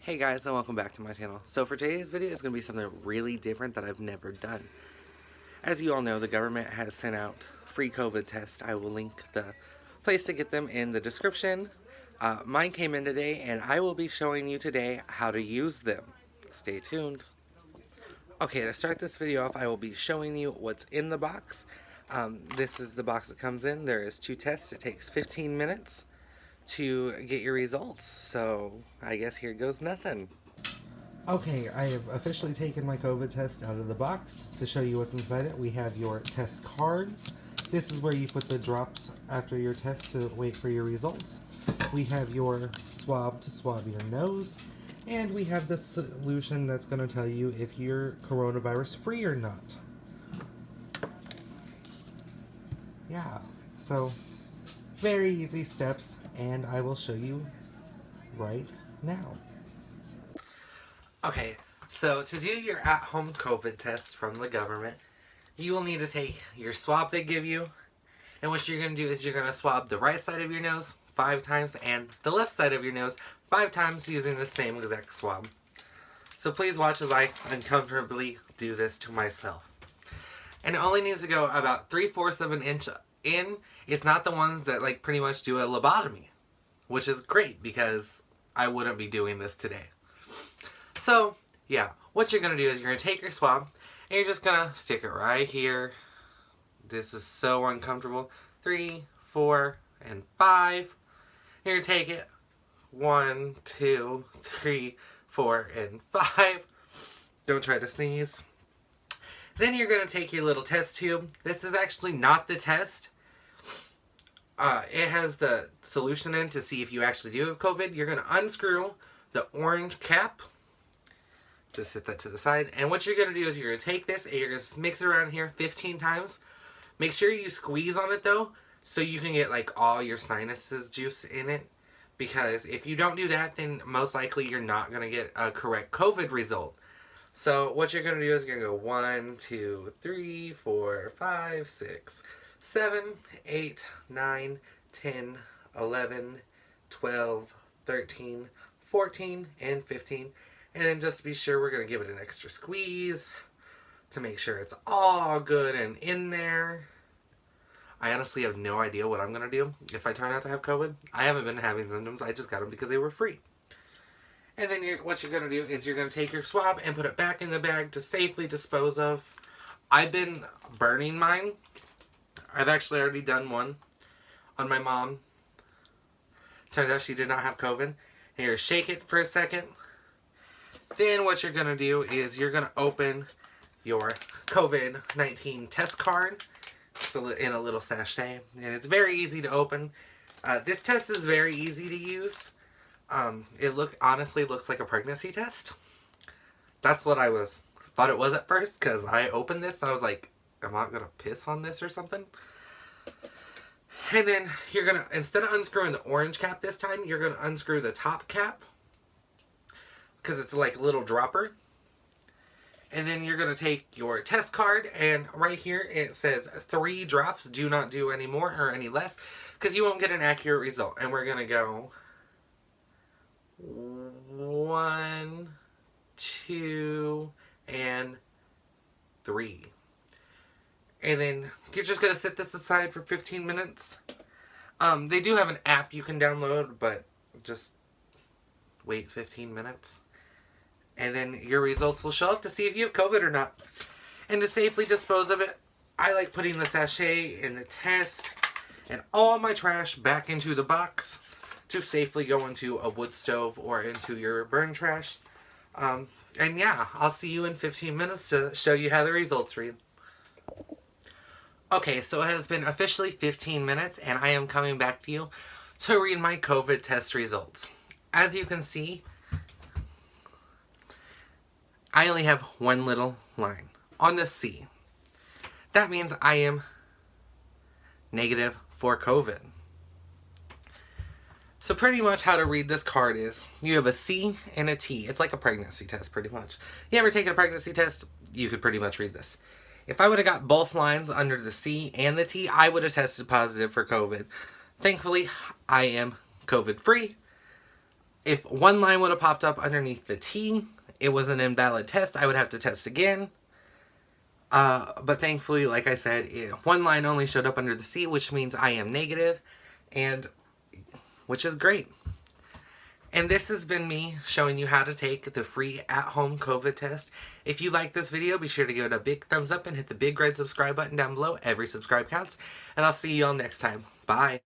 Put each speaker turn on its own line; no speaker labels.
Hey guys, and welcome back to my channel. So for today's video, it's going to be something really different that I've never done. As you all know, the government has sent out free COVID tests. I will link the place to get them in the description. Mine came in today, and I will be showing you today how to use them. Stay tuned. Okay, to start this video off, I will be showing you what's in the box. This is the box that comes in. There is 2 tests. It takes 15 minutes to get your results, so I guess here goes nothing. Okay, I have officially taken my COVID test out of the box. To show you what's inside it, we have your test card. This is where you put the drops after your test to wait for your results. We have your swab to swab your nose, and we have the solution that's going to tell you if you're coronavirus free or not. Yeah, so very easy steps, and I will show you right now. Okay, so to do your at-home COVID test from the government, you will need to take your swab they give you, and what you're going to do is you're going to swab the right side of your nose 5 times and the left side of your nose 5 times using the same exact swab. So please watch as I uncomfortably do this to myself. And it only needs to go about 3/4 of an inch in. It's not the ones that like pretty much do a lobotomy, which is great because I wouldn't be doing this today. So yeah, what you're gonna do is you're gonna take your swab and you're just gonna stick it right here. This is so uncomfortable. 3, 4, and 5. You're gonna take it 1, 2, 3, 4, and 5. Don't try to sneeze. Then you're going to take your little test tube. This is actually not the test. It has the solution in to see if you actually do have COVID. You're going to unscrew the orange cap. Just set that to the side. And what you're going to do is you're going to take this and you're going to mix it around here 15 times. Make sure you squeeze on it though, so you can get like all your sinuses juice in it. Because if you don't do that, then most likely you're not going to get a correct COVID result. So what you're going to do is you're going to go 1, 2, 3, 4, 5, 6, 7, 8, 9, 10, 11, 12, 13, 14, and 15. And then just to be sure, we're going to give it an extra squeeze to make sure it's all good and in there. I honestly have no idea what I'm going to do if I turn out to have COVID. I haven't been having symptoms. I just got them because they were free. And then what you're going to do is you're going to take your swab and put it back in the bag to safely dispose of. I've been burning mine. I've actually already done one on my mom. Turns out she did not have COVID. Here, shake it for a second. Then what you're going to do is you're going to open your COVID-19 test card. It's in a little sachet. And it's very easy to open. This test is very easy to use. It honestly looks like a pregnancy test. That's what I thought it was at first, because I opened this and I was like, am I gonna piss on this or something? And then you're gonna, instead of unscrewing the orange cap this time, you're gonna unscrew the top cap, because it's like a little dropper. And then you're gonna take your test card, and right here it says 3 drops, do not do any more or any less, because you won't get an accurate result. And we're gonna go 1, 2, and 3. And then you're just going to set this aside for 15 minutes. They do have an app you can download, but just wait 15 minutes. And then your results will show up to see if you have COVID or not. And to safely dispose of it, I like putting the sachet in the test and all my trash back into the box to safely go into a wood stove or into your burn trash. And yeah, I'll see you in 15 minutes to show you how the results read. Okay, so it has been officially 15 minutes and I am coming back to you to read my COVID test results. As you can see, I only have one little line on the C. That means I am negative for COVID. So pretty much how to read this card is, you have a C and a T. It's like a pregnancy test, pretty much. You ever taken a pregnancy test? You could pretty much read this. If I would have got both lines under the C and the T, I would have tested positive for COVID. Thankfully, I am COVID-free. If one line would have popped up underneath the T, it was an invalid test. I would have to test again. But thankfully, like I said, one line only showed up under the C, which means I am negative, and which is great. And this has been me showing you how to take the free at-home COVID test. If you like this video, be sure to give it a big thumbs up and hit the big red subscribe button down below. Every subscribe counts. And I'll see you all next time. Bye.